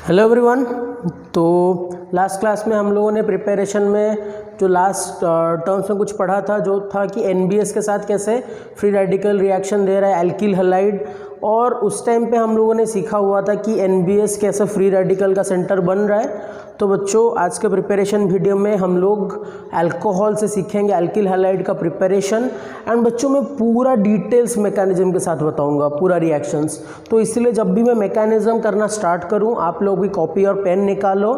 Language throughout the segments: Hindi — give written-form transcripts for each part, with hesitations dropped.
Hello everyone. तो लास्ट क्लास में हम लोगों ने प्रिपरेशन में जो लास्ट टर्म्स में कुछ पढ़ा था, जो था कि एनबीएस के साथ कैसे फ्री रेडिकल रिएक्शन दे रहा है एल्किल हैलाइड, और उस टाइम पे हम लोगों ने सीखा हुआ था कि एनबीएस कैसे फ्री रेडिकल का सेंटर बन रहा है। तो बच्चों आज के प्रिपरेशन वीडियो में हम लोग अल्कोहल से सीखेंगे एल्किल हैलाइड का प्रिपरेशन, एंड बच्चों मैं पूरा डिटेल्स मैकेनिज्म के साथ बताऊंगा, पूरा रिएक्शंस। तो इसलिए जब भी मैं मैकेनिज्म करना स्टार्ट करूं, आप लोग भी कॉपी और पेन निकालो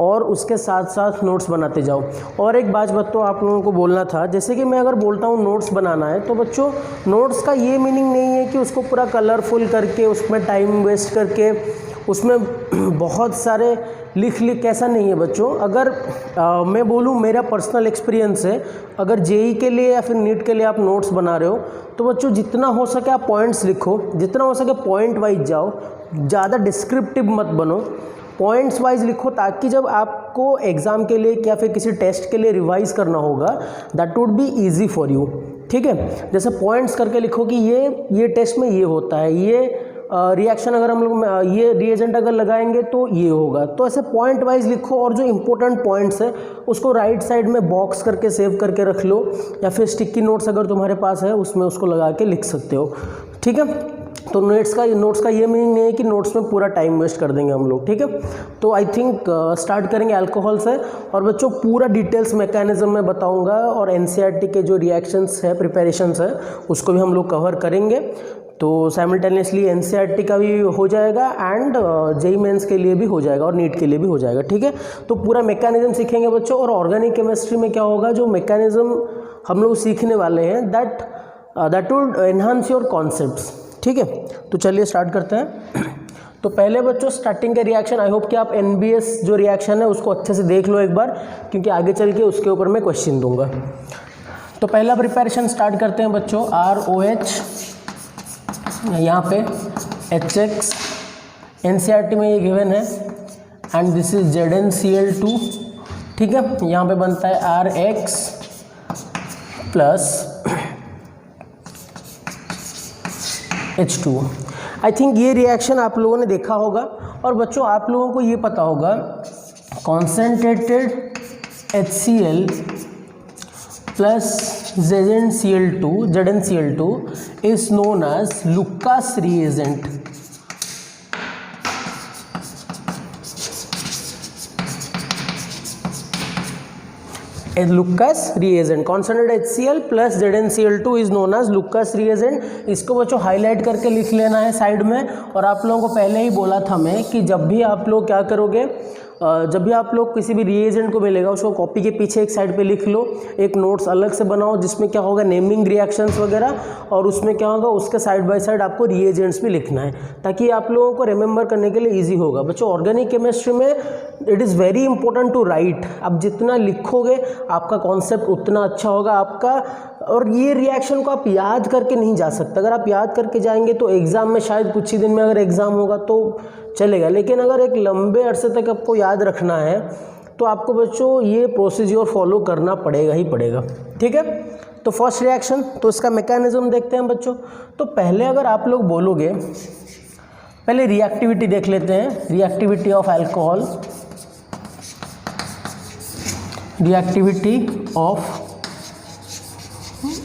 और उसके साथ साथ नोट्स बनाते जाओ। और एक बात बच्चों आप लोगों को बोलना था, जैसे कि मैं अगर बोलता हूँ नोट्स बनाना है, तो बच्चों नोट्स का ये मीनिंग नहीं है कि उसको पूरा कलरफुल करके उसमें टाइम वेस्ट करके उसमें बहुत सारे लिख ऐसा नहीं है बच्चों। अगर मैं बोलूँ मेरा पर्सनल एक्सपीरियंस है, अगर जेई के लिए या फिर नीट के लिए आप नोट्स बना रहे हो तो बच्चों जितना हो सके आप पॉइंट्स लिखो, जितना हो सके पॉइंट वाइज जाओ, ज़्यादा डिस्क्रिप्टिव मत बनो, पॉइंट्स वाइज लिखो, ताकि जब आपको एग्ज़ाम के लिए या फिर किसी टेस्ट के लिए रिवाइज करना होगा that would be easy for you. ठीक है, जैसे पॉइंट्स करके लिखो कि ये टेस्ट में ये होता है, ये रिएक्शन अगर हम लोग ये रिएजेंट अगर लगाएंगे तो ये होगा। तो ऐसे पॉइंट वाइज लिखो, और जो इंपॉर्टेंट पॉइंट्स है उसको राइट साइड में बॉक्स करके सेव करके रख लो, या फिर स्टिकी नोट्स अगर तुम्हारे पास है उसमें उसको लगा के लिख सकते हो। ठीक है, तो नोट्स का ये मीनिंग नहीं है कि नोट्स में पूरा टाइम वेस्ट कर देंगे हम लोग। ठीक है, तो आई थिंक स्टार्ट करेंगे अल्कोहल से, और बच्चों पूरा डिटेल्स मैकेनिज्म में बताऊंगा, और एनसीईआरटी के जो रिएक्शंस है प्रिपरेशंस है उसको भी हम लोग कवर करेंगे। तो साइमल्टेनियसली एनसीईआरटी का भी हो जाएगा एंड जेईई मेंस के लिए भी हो जाएगा और नीट के लिए भी हो जाएगा। ठीक है, तो पूरा मैकेनिज्म सीखेंगे बच्चों। और ऑर्गेनिक केमिस्ट्री में क्या होगा, जो मैकेनिज्म हम लोग सीखने वाले हैं that will enhance your concepts. ठीक है, तो चलिए स्टार्ट करते हैं। तो पहले बच्चों स्टार्टिंग के रिएक्शन, आई होप कि आप एनबीएस जो रिएक्शन है उसको अच्छे से देख लो एक बार, क्योंकि आगे चल के उसके ऊपर मैं क्वेश्चन दूंगा। तो पहला प्रिपरेशन स्टार्ट करते हैं बच्चों। ROH, यहाँ पे HX, एनसीईआरटी में ये गिवन है, एंड दिस इज ZnCl2। ठीक है, यहाँ पे बनता है RX plus H2। I think ये रिएक्शन आप लोगों ने देखा होगा, और बच्चों आप लोगों को ये पता होगा concentrated HCl plus ZnCl2 is known as Lucas reagent। Lucas reagent, concentrated HCl plus ZnCl2 is known as Lucas reagent। इसको बच्चों हाईलाइट करके लिख लेना है साइड में। और आप लोगों को पहले ही बोला था मैं कि जब भी आप लोग क्या करोगे, जब भी आप लोग किसी भी रिएजेंट को मिलेगा उसको कॉपी के पीछे एक साइड पे लिख लो, एक नोट्स अलग से बनाओ जिसमें क्या होगा नेमिंग रिएक्शंस वगैरह, और उसमें क्या होगा उसके साइड बाय साइड आपको रिएजेंट्स भी लिखना है, ताकि आप लोगों को रिमेंबर करने के लिए इजी होगा। बच्चों ऑर्गेनिक केमिस्ट्री में it is very important to write. आप जितना लिखोगे आपका कॉन्सेप्ट उतना अच्छा होगा आपका, और ये रिएक्शन को आप याद करके नहीं जा सकते। अगर आप याद करके जाएंगे तो एग्ज़ाम में शायद कुछ ही दिन में अगर एग्ज़ाम होगा तो चलेगा, लेकिन अगर एक लंबे अरसे तक आपको याद रखना है तो आपको बच्चों ये प्रोसीजर फॉलो करना पड़ेगा ही पड़ेगा। ठीक है, तो फर्स्ट रिएक्शन, तो इसका मैकेनिज्म देखते हैं बच्चों। तो पहले अगर आप लोग बोलोगे, पहले रिएक्टिविटी देख लेते हैं, reactivity of alcohol, reactivity of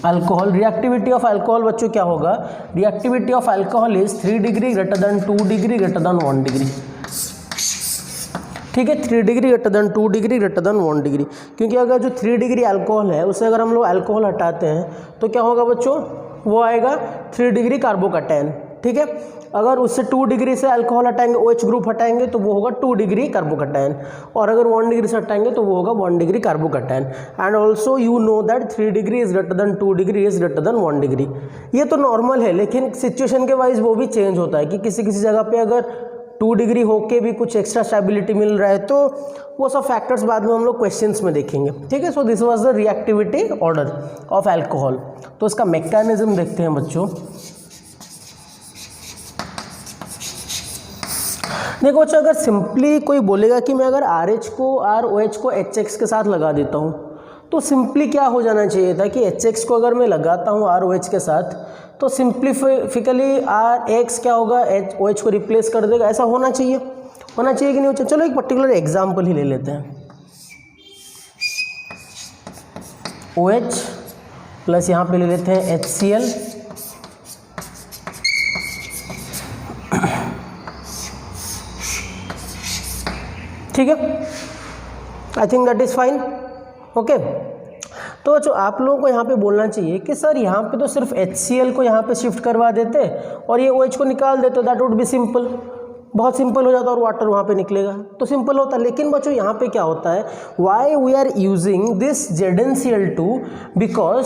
alcohol. Reactivity of alcohol बच्चों क्या होगा, reactivity of alcohol is 3 degree greater than 2 degree greater than 1 degree. ठीक है, 3 degree greater than 2 degree greater than 1 degree, क्योंकि अगर जो 3 डिग्री अल्कोहल है उसे अगर हम लोग अल्कोहल हटाते हैं तो क्या होगा बच्चों, वो आएगा 3 डिग्री कार्बोकैटायन। ठीक है, अगर उससे 2 डिग्री से अल्कोहल हटाएंगे, OH ग्रुप हटाएंगे तो वो होगा 2 डिग्री कार्बोकैटायन, और अगर 1 डिग्री से हटाएंगे तो वो होगा 1 degree carbocation. And also you know that 3 degree is greater than 2 degree is greater than 1 degree. ये तो नॉर्मल है, लेकिन सिचुएशन के वाइज वो भी चेंज होता है कि किसी किसी जगह पे अगर 2 डिग्री होके भी कुछ एक्स्ट्रा स्टेबिलिटी मिल रहा है, तो वो सब फैक्टर्स बाद में हम लोग क्वेश्चंस में देखेंगे। ठीक है, so this was the reactivity order of alcohol. तो इसका मैकेनिज्म देखते हैं बच्चों। देखो बच्चों, अगर सिंपली कोई बोलेगा कि मैं अगर ROH को HX के साथ लगा देता हूँ, तो सिंपली क्या हो जाना चाहिए था कि HX को अगर मैं लगाता हूँ ROH के साथ तो सिंप्लीफिकली RX क्या होगा, OH को रिप्लेस कर देगा, ऐसा होना चाहिए। होना चाहिए कि नहीं होना चाहिए। चलो एक पर्टिकुलर एग्जाम्पल ही ले लेते हैं। OH प्लस यहाँ पे ले लेते हैं HCl, ठीक है, I think that is fine, okay. तो जो आप लोगों को यहाँ पे बोलना चाहिए कि सर यहाँ पे तो सिर्फ HCl को यहाँ पे शिफ्ट करवा देते और ये OH को निकाल देते, दैट वुड बी सिंपल, बहुत सिंपल हो जाता और वाटर वहाँ पे निकलेगा तो सिंपल होता। लेकिन बच्चों यहाँ पे क्या होता है, why we are using this ZnCl2 because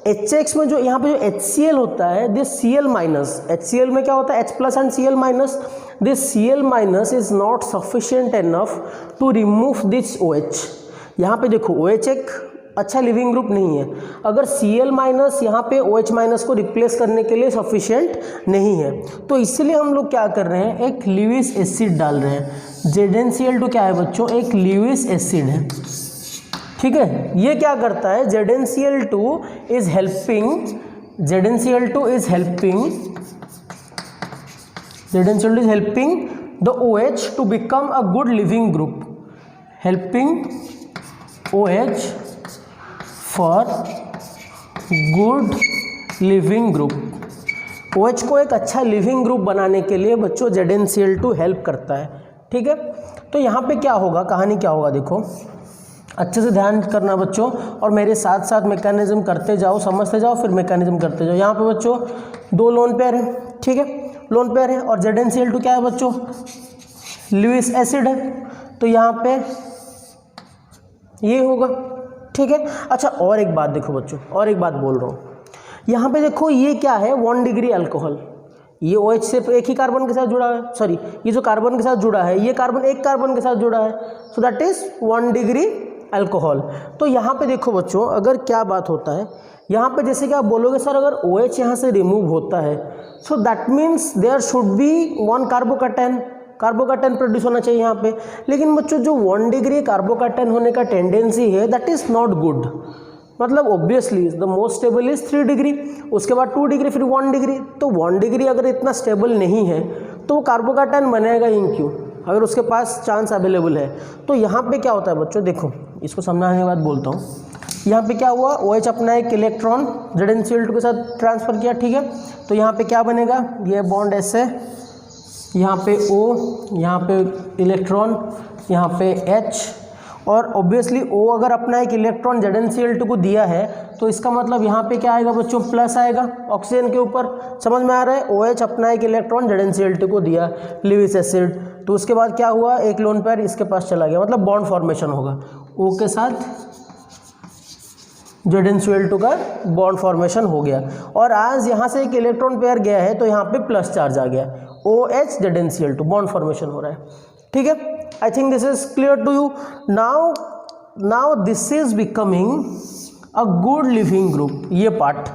HX में जो यहाँ पे जो HCl होता है, दिस Cl माइनस, HCl में क्या होता है H plus and Cl minus, this Cl minus is not sufficient enough to remove this OH। यहाँ पे देखो OH एक अच्छा लिविंग ग्रुप नहीं है, अगर Cl माइनस यहाँ पे OH माइनस को रिप्लेस करने के लिए सफिशिएंट नहीं है, तो इसलिए हम लोग क्या कर रहे हैं, एक लीविस एसिड डाल रहे हैं। ZnCl2 क्या है बच्चों, एक लीविस एसिड है, ठीक है। ये क्या करता है, ZnCl2 is helping, ZnCl2 is helping the OH to become a good leaving group, helping OH for good leaving group. OH को एक अच्छा लिविंग ग्रुप बनाने के लिए बच्चों ZnCl2 हेल्प करता है, ठीक है। तो यहाँ पे क्या होगा, कहानी क्या होगा, देखो अच्छे से ध्यान करना बच्चों और मेरे साथ साथ मैकेनिज्म करते जाओ, समझते जाओ, फिर मैकेनिज्म करते जाओ। यहाँ पे बच्चों दो लोन पेयर है, ठीक है, लोन पेयर है और ZnCl2 क्या है बच्चों, लुईस एसिड है, तो यहाँ पे ये होगा, ठीक है। अच्छा और एक बात देखो बच्चों, और एक बात बोल रहा हूँ, यहाँ पे देखो ये क्या है, 1 डिग्री अल्कोहल, ये OH सिर्फ एक ही कार्बन के साथ जुड़ा है, सॉरी ये जो कार्बन के साथ जुड़ा है ये कार्बन एक कार्बन के साथ जुड़ा है, so that is 1 degree alcohol. तो यहाँ पे देखो बच्चों अगर क्या बात होता है, यहाँ पे जैसे कि आप बोलोगे सर अगर OH यहाँ से रिमूव होता है so that means there should be 1 carbocation produce होना चाहिए यहाँ पे, लेकिन बच्चों जो 1 डिग्री कार्बोकैटायन होने का टेंडेंसी है दैट इज़ नॉट गुड, मतलब obviously the most stable is 3 degree, उसके बाद 2 डिग्री, फिर 1 डिग्री, तो 1 डिग्री अगर इतना स्टेबल नहीं है तो वो कार्बोकैटायन बनेगा ही क्यों, अगर उसके पास चांस अवेलेबल है। तो यहाँ पे क्या होता है बच्चों, देखो इसको समझाने के बाद बोलता हूँ, यहाँ पे क्या हुआ, OH अपना एक इलेक्ट्रॉन ZnCl2 के साथ ट्रांसफ़र किया, ठीक है, तो यहाँ पे क्या बनेगा, ये बॉन्ड ऐसे, यहाँ पे O, यहाँ पे इलेक्ट्रॉन, यहाँ पे H, और ऑब्वियसली O अगर अपना एक इलेक्ट्रॉन ZnCl2 को दिया है तो इसका मतलब यहाँ पे क्या आएगा बच्चों, प्लस आएगा ऑक्सीजन के ऊपर, समझ में आ रहा है। OH अपना एक इलेक्ट्रॉन ZnCl2 को दिया लिविस एसिड, तो उसके बाद क्या हुआ, एक लोन पेयर इसके पास चला गया, मतलब बॉन्ड फॉर्मेशन होगा, O के साथ ZnCl2 का बॉन्ड फॉर्मेशन हो गया, और आज यहाँ से एक इलेक्ट्रॉन पेयर गया है तो यहाँ पे प्लस चार्ज आ गया, OH ZnCl2 बॉन्ड फॉर्मेशन हो रहा है, ठीक है। I think this is clear to you now this is becoming a good leaving group. ये पार्ट,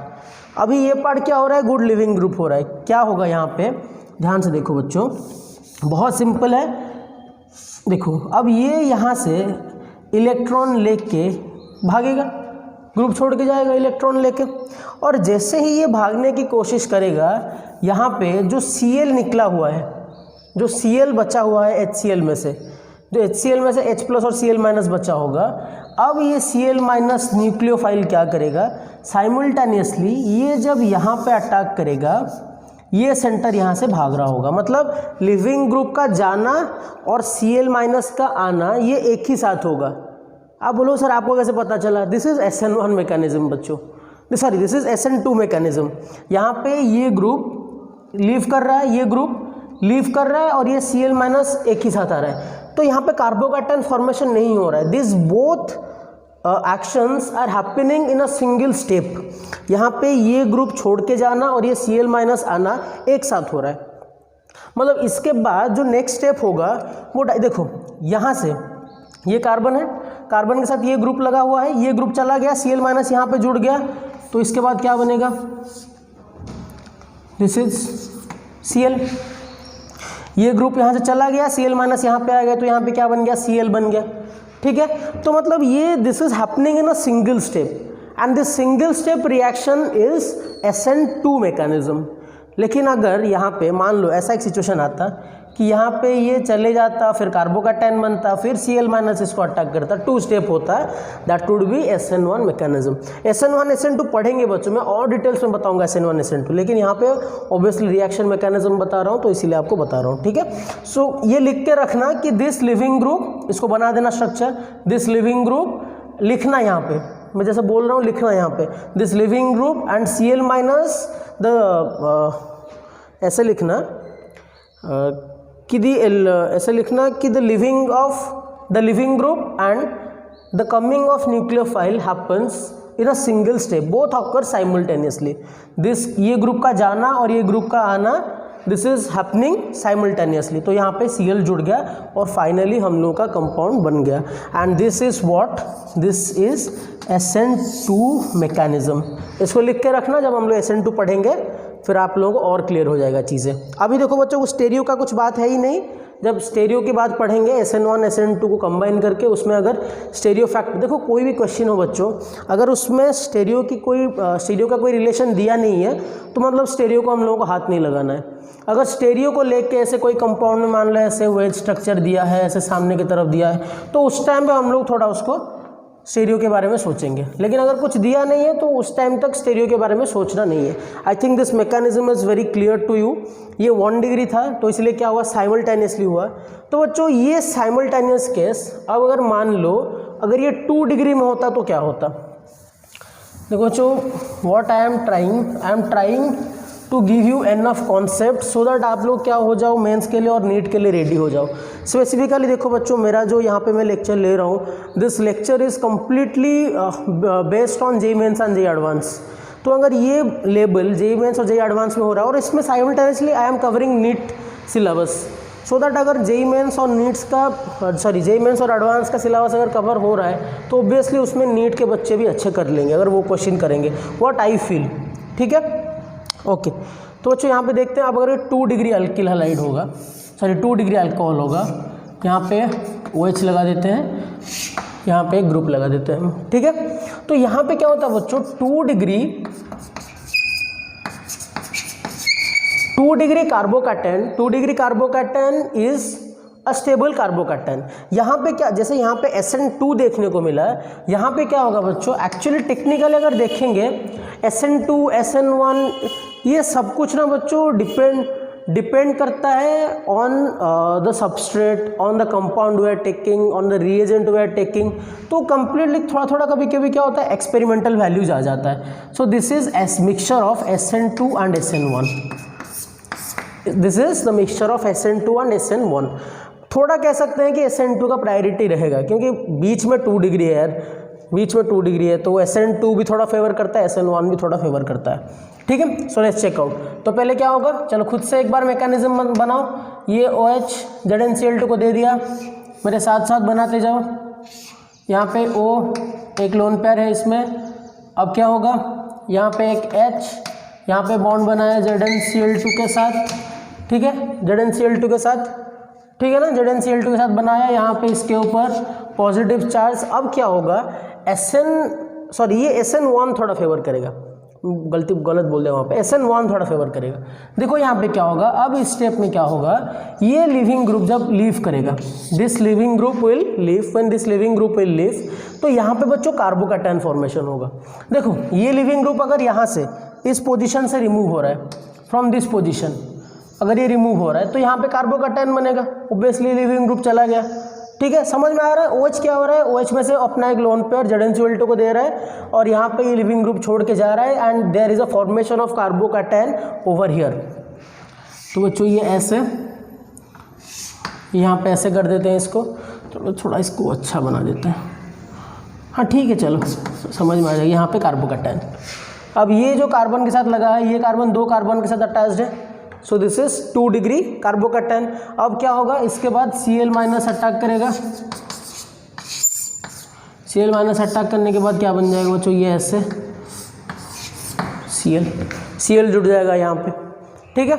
अभी ये पार्ट क्या हो रहा है, गुड लिविंग ग्रुप हो रहा है। क्या होगा यहाँ पे, ध्यान से देखो बच्चों, बहुत सिंपल है, देखो अब ये यहाँ से इलेक्ट्रॉन लेके भागेगा, ग्रुप छोड़ के जाएगा इलेक्ट्रॉन लेके, और जैसे ही ये भागने की कोशिश करेगा यहाँ पे जो Cl निकला हुआ है, जो Cl बचा हुआ है HCl में से, जो HCl में से H प्लस और Cl माइनस बचा होगा, अब ये Cl माइनस न्यूक्लियोफाइल क्या करेगा, साइमल्टेनियसली ये जब यहाँ पे अटैक करेगा, ये सेंटर यहाँ से भाग रहा होगा, मतलब लिविंग ग्रुप का जाना और Cl माइनस का आना ये एक ही साथ होगा। आप बोलो सर आपको कैसे पता चला, दिस इज SN1 मैकेनिज्म बच्चों, sorry this is SN2 mechanism. यहाँ पे ये ग्रुप लीव कर रहा है, ये ग्रुप लीव कर रहा है और ये Cl माइनस एक ही साथ आ रहा है, तो यहाँ पे कार्बोकैटायन फॉर्मेशन नहीं हो रहा है, this both actions are happening in a single step. यहाँ पे ये ग्रुप छोड़ के जाना और ये Cl माइनस आना एक साथ हो रहा है, मतलब इसके बाद जो नेक्स्ट स्टेप होगा वो देखो, यहाँ से ये कार्बन है, कार्बन के साथ ये ग्रुप लगा हुआ है, ये ग्रुप चला गया, Cl माइनस यहाँ पे जुड़ गया, तो इसके बाद क्या बनेगा, दिस इज Cl, ये ग्रुप यहाँ से चला गया, Cl माइनस यहाँ पे आ गया, तो यहाँ पे क्या बन गया, Cl बन गया, ठीक है। तो मतलब ये this is happening in a single step and this single step reaction is SN2 mechanism. लेकिन अगर यहाँ पे मान लो ऐसा एक सिचुएशन आता कि यहाँ पे ये चले जाता, फिर कार्बोकैटायन बनता, फिर Cl- इसको अटैक करता, 2 स्टेप होता है, that would be SN1 mechanism. SN1 SN2 पढ़ेंगे बच्चों, मैं और डिटेल्स में बताऊंगा SN1 SN2, लेकिन यहाँ पे ऑब्वियसली रिएक्शन मैकेनिज्म बता रहा हूँ तो इसीलिए आपको बता रहा हूँ, ठीक है। सो ये लिख के रखना कि दिस लिविंग ग्रुप, इसको बना देना स्ट्रक्चर, दिस लिविंग ग्रुप लिखना यहाँ पे, मैं जैसे बोल रहा हूँ लिखना यहाँ पे, this living group and Cl- ऐसे लिखना कि ऐसे लिखना कि the living group and the coming of nucleophile happens in a single step, both occur simultaneously. This, ये ग्रुप का जाना और ये ग्रुप का आना, दिस इज हैपनिंग साइमल्टेनियसली। तो यहाँ पे Cl जुड़ गया और फाइनली हम लोग का कंपाउंड बन गया, and this is what, this is SN2 mechanism. इसको लिख के रखना, जब हम लोग SN2 पढ़ेंगे फिर आप लोगों को और क्लियर हो जाएगा चीज़ें। अभी देखो बच्चों को स्टेरियो का कुछ बात है ही नहीं, जब स्टेरियो की बात पढ़ेंगे SN1 SN2 को कंबाइन करके, उसमें अगर स्टेरियो फैक्टर, देखो कोई भी क्वेश्चन हो बच्चों, अगर उसमें स्टेरियो का कोई रिलेशन दिया नहीं है तो मतलब स्टेरियो को हम लोगों को हाथ नहीं लगाना है। अगर स्टेरियो को लेके ऐसे कोई कंपाउंड में मान लो ऐसे वेज स्ट्रक्चर दिया है, ऐसे सामने की तरफ दिया है, तो उस टाइम पे हम लोग थोड़ा उसको स्टेरियो के बारे में सोचेंगे, लेकिन अगर कुछ दिया नहीं है तो उस टाइम तक स्टेरियो के बारे में सोचना नहीं है। I think this mechanism is very clear to you. ये 1 डिग्री था तो इसलिए क्या हुआ, साइमल्टेनियसली हुआ। तो बच्चों ये साइमल्टेनियस केस, अब अगर मान लो अगर ये 2 डिग्री में होता तो क्या होता। देखो बच्चों, what I am trying to give you enough concept so that आप लोग क्या हो जाओ, मेंस के लिए और नीट के लिए रेडी हो जाओ। स्पेसिफिकली देखो बच्चों, मेरा जो यहाँ पे मैं लेक्चर ले रहा हूँ, this lecture is completely based on JEE mains and JEE advance. तो अगर ये लेबल JEE मेंस और JEE एडवांस में हो रहा है और इसमें simultaneously I am covering NEET syllabus, so that अगर JEE मेंस और JEE मेंस और एडवांस का सिलेबस अगर कवर हो रहा है तो ऑब्वियसली उसमें नीट के बच्चे भी अच्छे कर लेंगे अगर वो क्वेश्चन करेंगे, व्हाट आई फील, ठीक है। ओके तो बच्चों यहाँ पे देखते हैं, अब अगर 2 डिग्री अल्किल हैलाइड होगा, 2 डिग्री अल्कोहल होगा, यहाँ पे OH लगा देते हैं, यहाँ पे ग्रुप लगा देते हैं, ठीक है। तो यहाँ पे क्या होता है बच्चों, 2 degree carbocation is a stable carbocation. यहाँ पे क्या, जैसे यहाँ पे SN2 देखने को मिला है, यहाँ पे क्या होगा बच्चों, एक्चुअली टेक्निकली अगर देखेंगे SN2 SN1 ये सब कुछ ना बच्चों डिपेंड करता है on the substrate, on the compound we are taking, on the reagent we are taking. तो कंप्लीटली थोड़ा थोड़ा कभी कभी क्या होता है, एक्सपेरिमेंटल वैल्यूज आ जाता है। So this is mixture of SN2 and SN1, this is the mixture of SN2 and SN1। थोड़ा कह सकते हैं कि SN2 का प्रायोरिटी रहेगा क्योंकि बीच में 2 डिग्री है यार, बीच में 2 डिग्री है, तो SN2 भी थोड़ा फेवर करता है, SN1 भी थोड़ा फेवर करता है, ठीक है। So let's check out. तो पहले क्या होगा, चलो खुद से एक बार मैकेनिज्म बनाओ। ये OH ZnCl2 को दे दिया, मेरे साथ साथ बनाते जाओ। यहाँ पे O एक लोन पेयर है इसमें, अब क्या होगा, यहाँ पे एक H, यहाँ पे बॉन्ड बना है ZnCl2 के साथ, ठीक है, ZnCl2 के साथ, ठीक है ना, ZnCl2 के साथ बनाया, यहाँ पे इसके ऊपर पॉजिटिव चार्ज। अब क्या होगा, ये SN1 थोड़ा फेवर करेगा, गलत बोल दिया वहाँ पे, SN1 थोड़ा फेवर करेगा। देखो यहाँ पे क्या होगा, अब इस स्टेप में क्या होगा, ये लिविंग ग्रुप जब लीव करेगा, this living group will leave, when this living group will leave, तो यहाँ पे बच्चों कार्बोकैटायन फॉर्मेशन होगा। देखो ये लिविंग ग्रुप अगर यहाँ से इस पोजीशन से रिमूव हो रहा है, फ्रॉम दिस पोजीशन अगर ये रिमूव हो रहा है तो यहाँ पे कार्बोकैटायन बनेगा, ऑब्वियसली लिविंग ग्रुप चला गया, ठीक है। समझ में आ रहा है। OH क्या हो रहा है, OH में से अपना एक लोन पेयर ZnCl2 को दे रहा है और यहाँ पे ये लिविंग ग्रुप छोड़ के जा रहा है, and there is a formation of carbocation over here. तो बच्चों ये ऐसे यहाँ पे ऐसे कर देते हैं इसको, तो थोड़ा इसको अच्छा बना देते हैं, हाँ ठीक है, चलो समझ में आ जाएगा। यहाँ पे कार्बोकैटायन, अब ये जो कार्बन के साथ लगा है, ये कार्बन 2 कार्बन के साथ अटैच्ड है, so this is 2 degree carbocation. अब क्या होगा, इसके बाद Cl- अटैक करेगा, Cl- अटैक करने के बाद क्या बन जाएगा बच्चों, ये ऐसे Cl जुड़ जाएगा यहाँ पे, ठीक है,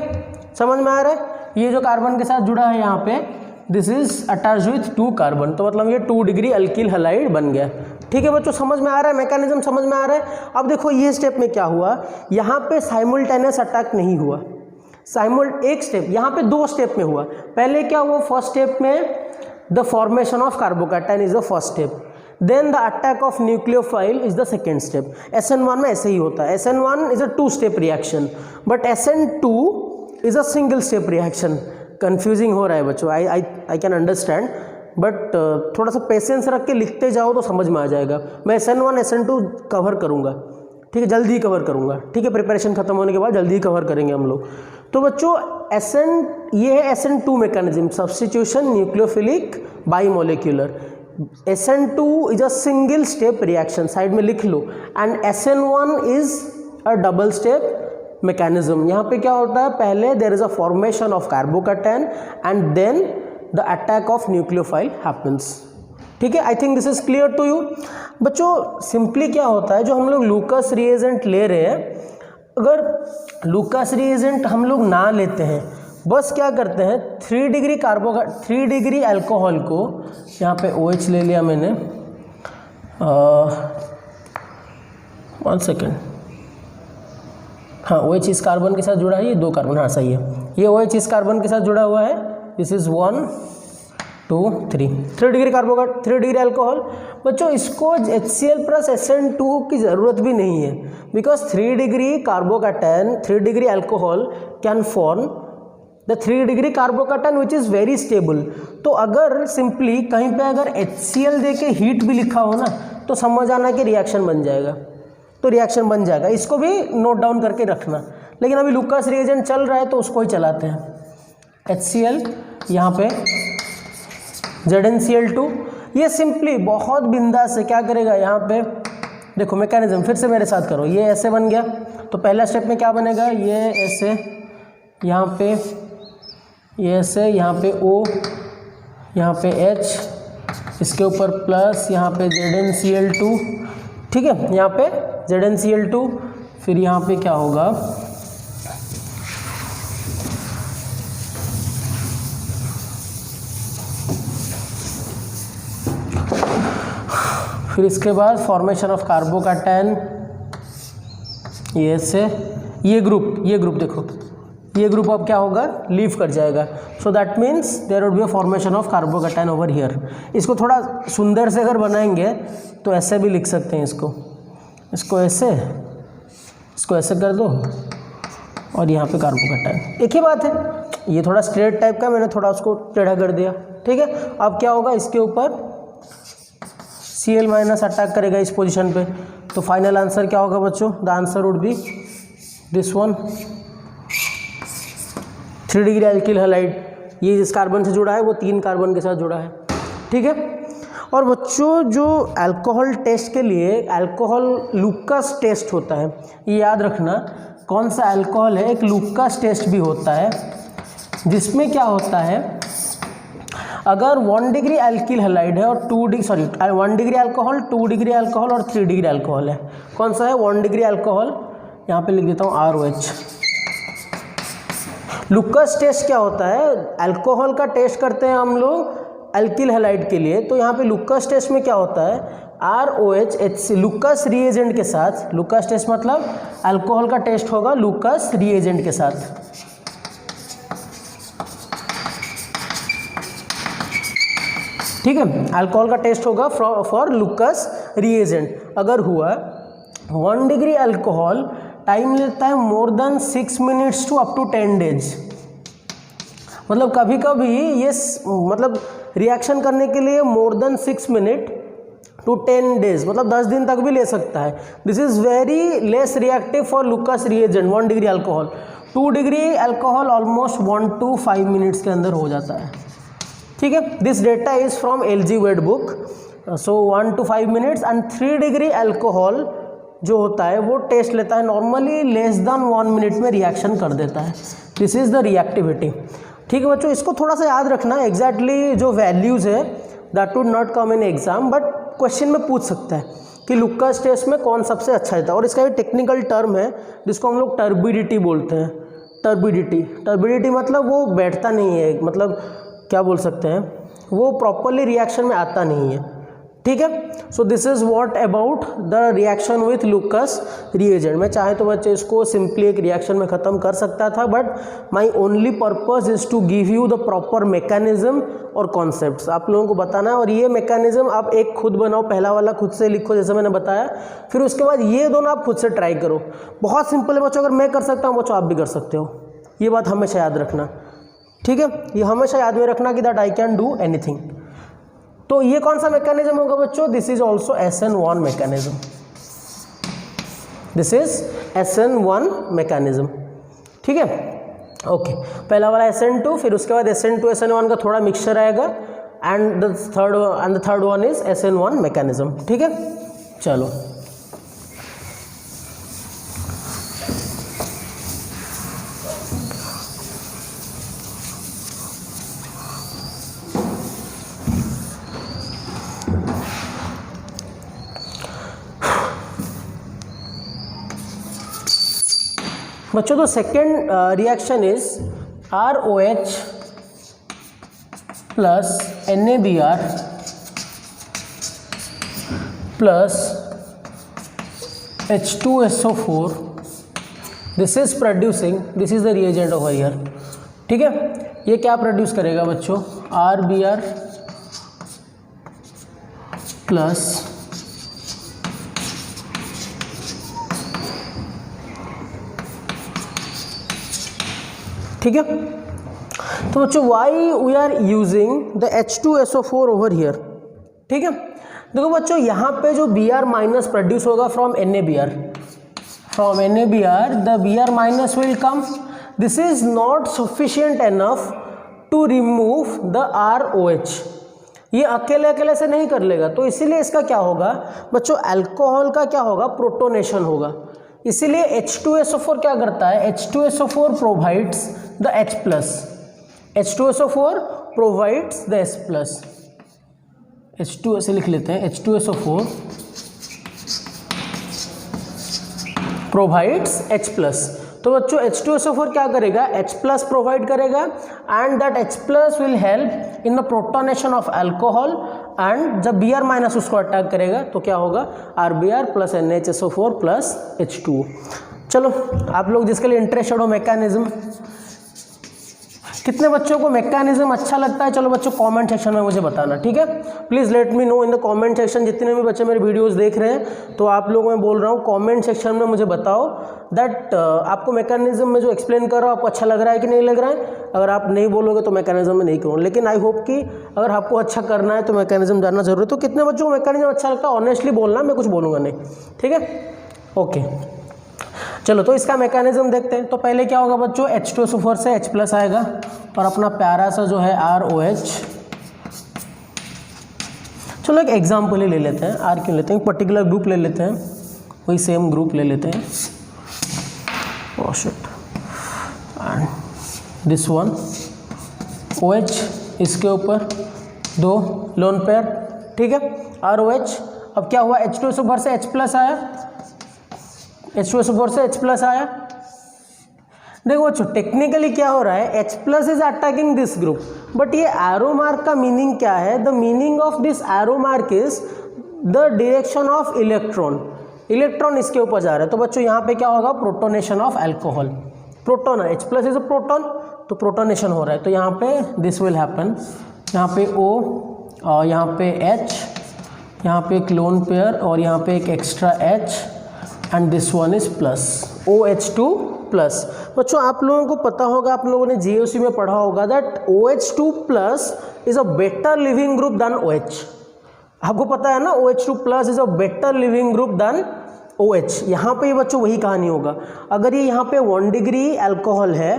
समझ में आ रहा है। ये जो कार्बन के साथ जुड़ा है यहाँ पे, this is attached with 2 carbon, तो मतलब ये 2 डिग्री अल्किल हैलाइड बन गया, ठीक है बच्चों, समझ में आ रहा है, मैकेनिज्म समझ में आ रहा है। अब देखो ये स्टेप में क्या हुआ, यहाँ पे साइमल्टेनियस अटैक नहीं हुआ, एक स्टेप, यहाँ पे 2 स्टेप में हुआ। पहले क्या हुआ, फर्स्ट स्टेप में the formation of carbocation is the first step, then the attack of nucleophile is the second step. SN1 में ऐसे ही होता है। SN1 is a 2 step reaction, but SN2 is a single step reaction. Confusing हो रहा है बच्चों, आई कैन अंडरस्टैंड, बट थोड़ा सा पेशेंस रख के लिखते जाओ तो समझ में आ जाएगा। मैं SN1 SN2 कवर करूँगा, ठीक है, जल्दी कवर करूँगा, ठीक है, प्रिपरेशन खत्म होने के बाद जल्दी कवर करेंगे हम लोग। तो बच्चों ये है SN2 mechanism, substitution nucleophilic bimolecular. SN2 is a single step reaction, side में लिख लो, and SN1 is a double step mechanism. यहाँ पे क्या होता है, पहले there is a formation of carbocation and then the attack of nucleophile happens. ठीक है, I think this is clear to you. बच्चों सिंपली क्या होता है, जो हम लोग लूकास रिएजेंट ले रहे हैं, अगर लूकास रिएजेंट हम लोग ना लेते हैं, बस क्या करते हैं 3 डिग्री अल्कोहल को, यहाँ पे OH ले लिया मैंने, 1 सेकेंड, हाँ OH इस कार्बन के साथ जुड़ा है, ये 2 कार्बन, हाँ सही है, ये OH इस कार्बन के साथ जुड़ा हुआ है, this is 1 2 3 degree carbocat 3 degree alcohol. बच्चों इसको HCl प्लस SN2 की ज़रूरत भी नहीं है, because 3 degree carbocation 3 degree alcohol can form the 3 degree carbocation which is very stable. तो अगर सिंपली कहीं पे अगर HCl दे के हीट भी लिखा हो ना, तो समझ आना कि रिएक्शन बन जाएगा, तो रिएक्शन बन जाएगा। इसको भी नोट डाउन करके रखना। लेकिन अभी लूकास रिएजेंट चल रहा है तो उसको ही चलाते हैं। HCl यहाँ पे ZnCl2, ये सिंपली बहुत बिंदास से क्या करेगा, यहाँ पे देखो मैकेनिज्म, फिर से मेरे साथ करो, ये ऐसे बन गया, तो पहला स्टेप में क्या बनेगा, ये ऐसे, यहाँ पे ये ऐसे, यहाँ पे O, यहाँ पे H, इसके ऊपर प्लस, यहाँ पे ZnCl2, ठीक है, यहाँ पे ZnCl2, फिर यहाँ पे क्या होगा, फिर इसके बाद फॉर्मेशन ऑफ कार्बोकैटायन, ये से ये ग्रुप देखो, ये ग्रुप अब क्या होगा, लीव कर जाएगा। So that means there would be a formation of carbocation over here. इसको थोड़ा सुंदर से अगर बनाएंगे तो ऐसे भी लिख सकते हैं, इसको ऐसे कर दो, और यहाँ पे कार्बोकैटायन, एक ही बात है। ये थोड़ा स्ट्रेट टाइप का, मैंने थोड़ा उसको टेढ़ा कर दिया, ठीक है। अब क्या होगा, इसके ऊपर Cl माइनस अटैक करेगा इस पोजीशन पे, तो फाइनल आंसर क्या होगा बच्चों, the answer would be this one, 3 degree alkyl halide. ये जिस कार्बन से जुड़ा है वो 3 कार्बन के साथ जुड़ा है, ठीक है। और बच्चों जो अल्कोहल टेस्ट के लिए अल्कोहल लूकास टेस्ट होता है, ये याद रखना, कौन सा अल्कोहल है, एक लूकास टेस्ट भी होता है, जिसमें क्या होता है, अगर 1 डिग्री एल्किल हैलाइड है और 1 डिग्री अल्कोहल, 2 डिग्री अल्कोहल और 3 डिग्री अल्कोहल है, कौन सा है, 1 डिग्री अल्कोहल, यहाँ पे लिख देता हूँ ROH। लूकास टेस्ट क्या होता है, अल्कोहल का टेस्ट करते हैं हम लोग एल्किल हैलाइड के लिए, तो यहाँ पे लूकास टेस्ट में क्या होता है, ROH HC लूकास रिएजेंट के साथ, लूकास टेस्ट मतलब अल्कोहल का टेस्ट होगा लूकास रिएजेंट के साथ, ठीक है। अल्कोहल का टेस्ट होगा फॉर लूकास रिएजेंट। अगर हुआ 1 डिग्री अल्कोहल, टाइम लेता है more than 6 minutes to up to 10 days. मतलब कभी कभी ये मतलब रिएक्शन करने के लिए more than 6 minute to 10 days, मतलब 10 दिन तक भी ले सकता है। This is very less reactive for Lucas reagent 1 degree alcohol. 2 degree alcohol almost 1 to 5 minutes के अंदर हो जाता है, ठीक है। This data is from LG Wade book, so 1 to 5 minutes. And 3 degree alcohol जो होता है वो टेस्ट लेता है नॉर्मली लेस देन 1 मिनट में रिएक्शन कर देता है। दिस इज़ द रिएक्टिविटी, ठीक है बच्चों। इसको थोड़ा सा याद रखना, एग्जैक्टली जो वैल्यूज़ है that would not come in exam, but question में पूछ सकता है कि लूकास टेस्ट में कौन सबसे अच्छा रहता है। और इसका एक टेक्निकल टर्म है जिसको हम लोग टर्बिडिटी बोलते हैं। टर्बिडिटी मतलब वो बैठता नहीं है, मतलब क्या बोल सकते हैं, वो प्रॉपरली रिएक्शन में आता नहीं है, ठीक है। So this is what about the reaction with Lucas reagent. मैं चाहे तो बच्चे इसको सिंपली एक रिएक्शन में ख़त्म कर सकता था, but my only purpose is to give you the proper mechanism और कॉन्सेप्ट्स, आप लोगों को बताना है। और ये मैकेनिज्म आप एक खुद बनाओ, पहला वाला खुद से लिखो जैसे मैंने बताया, फिर उसके बाद ये दोनों आप खुद से ट्राई करो। बहुत सिंपल है बच्चों, अगर मैं कर सकता हूँ बच्चों आप भी कर सकते हो, ये बात हमेशा याद रखना, ठीक है। ये हमेशा याद में रखना कि that I can do anything. तो ये कौन सा मैकेनिज्म होगा बच्चों? This is also SN1 mechanism, this is SN1 mechanism, ठीक है। ओके, पहला वाला SN2, फिर उसके बाद SN2 SN1 का थोड़ा मिक्सचर आएगा, and the third one is SN1 mechanism, ठीक है। चलो बच्चों, तो second reaction is ROH plus NaBr plus H2SO4, this is producing, this is the reagent over here, ठीक है। ये क्या प्रोड्यूस करेगा बच्चों? RBr प्लस ठीक है। तो बच्चों why we are using the H2SO4 over here, ठीक है। देखो बच्चों, यहाँ पे जो Br माइनस प्रोड्यूस होगा from NaBr, the Br minus will come, this is not sufficient enough to remove the ROH, ये अकेले अकेले से नहीं कर लेगा, तो इसीलिए इसका क्या होगा बच्चों? अल्कोहल का क्या होगा? प्रोटोनेशन होगा। इसीलिए H2SO4 क्या करता है? H2SO4 provides the H plus, H2SO4 provides the S plus, H2 ऐसे लिख लेते हैं, H2SO4 प्रोवाइड्स H प्लस। तो बच्चों H2SO4 क्या करेगा? H प्लस प्रोवाइड करेगा, and that H plus will help in the protonation of alcohol, and जब Br माइनस उसको अटैक करेगा तो क्या होगा? RBr plus NaHSO4 plus H2। चलो आप लोग जिसके लिए इंटरेस्टेड हो मैकेनिज्म, कितने बच्चों को मैकेनिज्म अच्छा लगता है? चलो बच्चों कमेंट सेक्शन में मुझे बताना, ठीक है। Please let me know in the comment section. जितने भी बच्चे मेरे वीडियोस देख रहे हैं, तो आप लोगों में बोल रहा हूँ कमेंट सेक्शन में मुझे बताओ दैट आपको मैकेनिज्म में जो एक्सप्लेन कर रहा हूँ आपको अच्छा लग रहा है कि नहीं लग रहा है। अगर आप नहीं बोलोगे तो मैकेनिज्म में नहीं करूँ, लेकिन आई होप कि अगर आपको अच्छा करना है तो मैकेनिज्म जानना जरूरी है। तो कितने बच्चों को मैकेनिज्म अच्छा लगता है? ऑनेस्टली बोलना, मैं कुछ बोलूँगा नहीं, ठीक है। ओके चलो, तो इसका मैकेनिज्म देखते हैं। तो पहले क्या होगा बच्चों? H2SO4 से H प्लस आएगा, और अपना प्यारा सा जो है ROH। चलो एक एग्जाम्पल ही ले लेते हैं, R क्यों लेते हैं, पर्टिकुलर ग्रुप ले लेते हैं, वही सेम ग्रुप ले लेते हैं। Oh shit, and this one OH, इसके ऊपर 2 लोन पेयर, ठीक है, ROH। अब क्या हुआ? H2SO4 से H प्लस आया, H2SO4 से H प्लस आया। देखो बच्चों टेक्निकली क्या हो रहा है? H plus is attacking this group, but ये एरो मार्क का मीनिंग क्या है? The meaning of this arrow mark is the direction of electron, electron इसके ऊपर जा रहा है। तो बच्चों यहाँ पे क्या होगा? प्रोटोनेशन ऑफ अल्कोहल, प्रोटोन है, H plus is a proton, तो प्रोटोनेशन हो रहा है। तो यहाँ पे दिस विल हैपन, यहाँ पे O और यहाँ पे H, यहाँ पे एक लोन पेयर और यहाँ पे एक extra H, and this one is plus OH2 plus. बच्चों आप लोगों को पता होगा, आप लोगों ने GOC में पढ़ा होगा that OH2 plus is a better leaving group than OH। आपको पता है ना, OH2 plus is a better leaving group than OH। यहाँ पे बच्चों वही कहानी होगा। अगर ये यहाँ पे 1 डिग्री अल्कोहल है,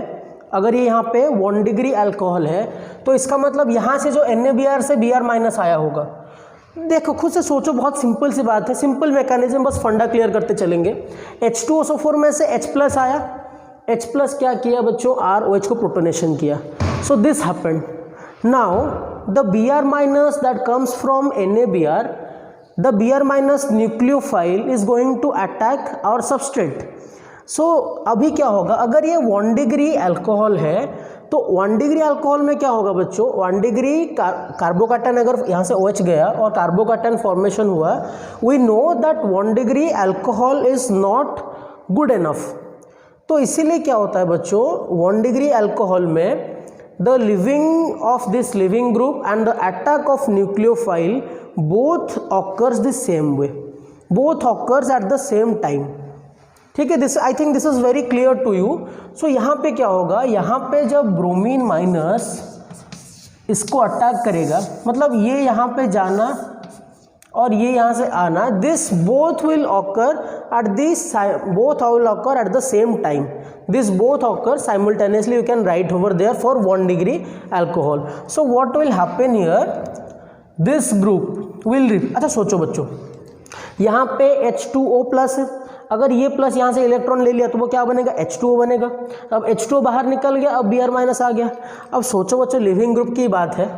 अगर ये यहाँ पे 1 डिग्री अल्कोहल है, तो इसका मतलब यहाँ से जो NaBr से Br माइनस आया होगा। देखो खुद से सोचो, बहुत सिंपल सी बात है, सिंपल मैकेनिज्म, बस फंडा क्लियर करते चलेंगे। H2SO4 में से H प्लस आया, H प्लस क्या किया बच्चों? ROH को प्रोटोनेशन किया। So this happened. Now the Br minus that comes from NaBr, the Br minus nucleophile is going to attack our substrate. So अभी क्या होगा? अगर ये 1 डिग्री अल्कोहल है तो 1 डिग्री अल्कोहल में क्या होगा बच्चों, 1 डिग्री कार्बोकैटायन अगर यहाँ से OH गया और कार्बोकैटायन फॉर्मेशन हुआ, we know that 1 degree alcohol is not good enough. तो इसीलिए क्या होता है बच्चों, 1 डिग्री अल्कोहल में the living of this living group and the attack of nucleophile both occurs the same way, both occurs at the same time. ठीक है, this I think this is very clear to you. So यहाँ पे क्या होगा, यहाँ पे जब ब्रोमीन माइनस इसको अटैक करेगा, मतलब ये यहाँ पे जाना और ये यहाँ से आना, this both will occur at this, both will occur at the same time, this both occur simultaneously, you can write over there for 1 degree alcohol. So what will happen here, this group will, अच्छा सोचो बच्चों, यहाँ पे H2O प्लस है, अगर ये प्लस यहाँ से इलेक्ट्रॉन ले लिया तो वो क्या बनेगा, H2O बनेगा। अब H2O बाहर निकल गया, अब Br माइनस आ गया। अब सोचो बच्चों, लिविंग ग्रुप की बात है,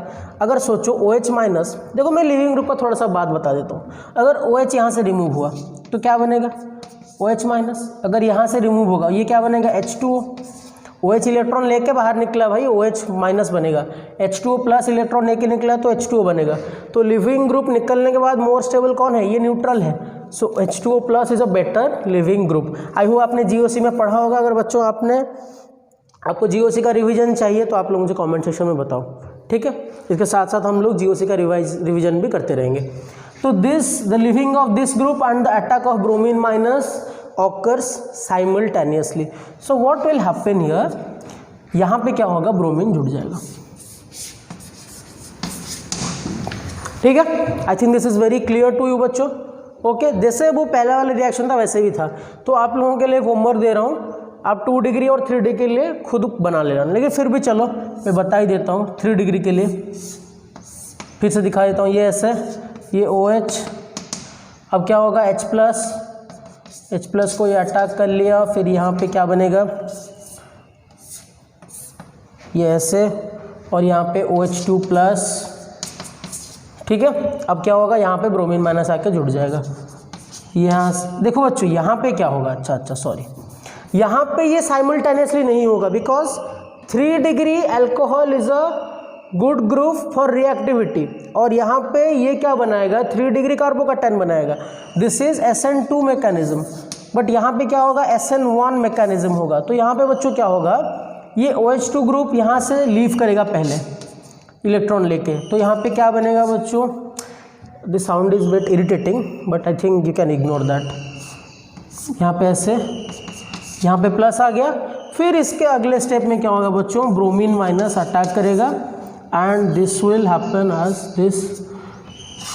अगर सोचो OH माइनस, देखो मैं लिविंग ग्रुप का थोड़ा सा बात बता देता हूँ, अगर OH यहाँ से रिमूव हुआ तो क्या बनेगा, OH माइनस, अगर यहाँ से रिमूव होगा ये क्या बनेगा, H2O। OH इलेक्ट्रॉन लेके बाहर निकला भाई, OH माइनस बनेगा, H2O प्लस इलेक्ट्रॉन लेके निकला तो H2O बनेगा। तो लिविंग ग्रुप निकलने के बाद मोर स्टेबल कौन है, ये न्यूट्रल है। सो H2O plus is a better leaving group. I hope आपने GOC में पढ़ा होगा। अगर बच्चों आपको GOC का रिवीजन चाहिए तो आप लोग मुझे कमेंट सेक्शन में बताओ, ठीक है। इसके साथ साथ हम लोग GOC का रिवीजन भी करते रहेंगे। तो this the living of this group and the attack of bromine minus occurs simultaneously. So what will happen here, यहाँ पे क्या होगा, ब्रोमीन जुड़ जाएगा, ठीक है। I think this is very clear to you बच्चों। ओके, जैसे वो पहला वाला रिएक्शन था वैसे भी था। तो आप लोगों के लिए होमवर्क दे रहा हूँ, आप 2 डिग्री और 3 डिग्री के लिए खुद बना लेना, लेकिन फिर भी चलो मैं बता ही देता हूँ। 3 डिग्री के लिए फिर से दिखा देता हूँ, ये ऐसे, ये OH, अब क्या होगा, H प्लस को ये अटैक कर लिया, फिर यहाँ पे क्या बनेगा, ये ऐसे, और यहाँ पे OH2 प्लस, ठीक है। अब क्या होगा, यहाँ पे ब्रोमीन माइनस आके जुड़ जाएगा। यहाँ देखो बच्चों, यहाँ पे क्या होगा, अच्छा सॉरी, यहाँ पे ये साइमल्टेनियसली नहीं होगा, because 3 degree alcohol is a good group for reactivity, और यहाँ पे ये क्या बनाएगा, 3 डिग्री कार्बोकैटायन बनाएगा। This is SN2 mechanism, but यहाँ पे क्या होगा, SN1 मैकेनिज्म होगा। तो यहाँ पे बच्चों क्या होगा, ये OH2 ग्रुप यहाँ से लीव करेगा पहले इलेक्ट्रॉन लेके, तो यहाँ पे क्या बनेगा बच्चों, this sound is bit irritating but I think you can ignore that. यहाँ पे ऐसे, यहाँ पे प्लस आ गया, फिर इसके अगले स्टेप में क्या होगा बच्चों, ब्रोमीन माइनस अटैक करेगा and this will happen as this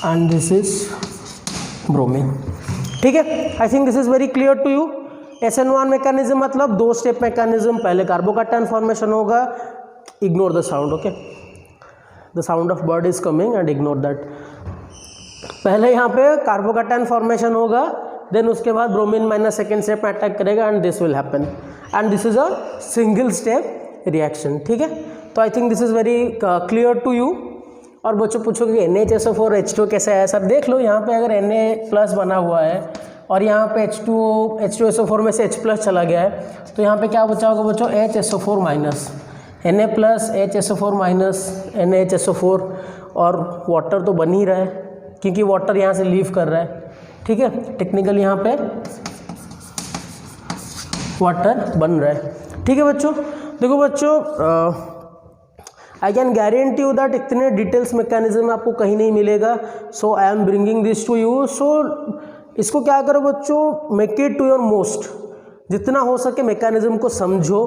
and this is bromine, ठीक है। I think this is very clear to you. SN1 mechanism मतलब 2 स्टेप मैकेनिज्म, पहले कार्बोकैटायन फॉर्मेशन होगा, ignore the sound, okay, the sound of bird is coming and ignore that. पहले यहाँ पे कार्बोकैटायन फॉर्मेशन होगा, देन उसके बाद ब्रोमीन माइनस सेकेंड स्टेप में अटैक करेगा and this will happen, and this is a single step reaction, ठीक है। तो I think this is very clear to you. और बच्चों पूछोगे NaHSO4 H2 कैसे आया सर, देख लो यहाँ पे अगर Na प्लस बना हुआ है और यहाँ पे H2SO4 में से H प्लस चला गया है, तो यहाँ पे क्या बचा होगा बच्चों, HSO4 minus, Na plus HSO4 minus NaHSO4, और वाटर तो बन ही रहा है क्योंकि वाटर यहाँ से लीव कर रहा है, ठीक है। टेक्निकली यहाँ पे वाटर बन रहा है, ठीक है बच्चों। देखो बच्चों, I can guarantee you that इतने डिटेल्स मैकेनिज्म आपको कहीं नहीं मिलेगा। So I am bringing this to you. So इसको क्या करो बच्चों, make it to your most, जितना हो सके मैकेनिज्म को समझो।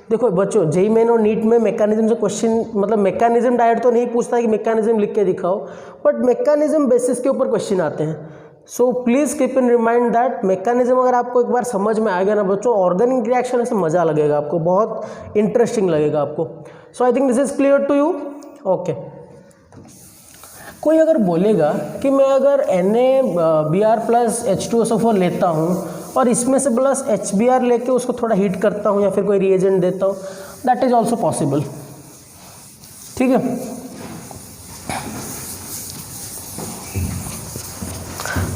देखो बच्चों, JEE मेन और नीट में मैकेनिज्म से क्वेश्चन, मतलब मैकेनिज्म डायरेक्ट तो नहीं पूछता कि मैकेनिज्म लिख के दिखाओ, बट मैकेनिज्म बेसिस के ऊपर क्वेश्चन आते हैं। So please keep in remind that mechanism अगर आपको एक बार समझ में आएगा ना बच्चों, ऑर्गेनिक रिएक्शन से मज़ा लगेगा आपको, बहुत इंटरेस्टिंग लगेगा आपको। So I think this is clear to you, okay. कोई अगर बोलेगा कि मैं अगर NaBr प्लस H2SO4 लेता हूँ और इसमें से प्लस HBr लेके उसको थोड़ा हीट करता हूँ या फिर कोई रिएजेंट देता हूँ, दैट इज ऑल्सो पॉसिबल, ठीक है।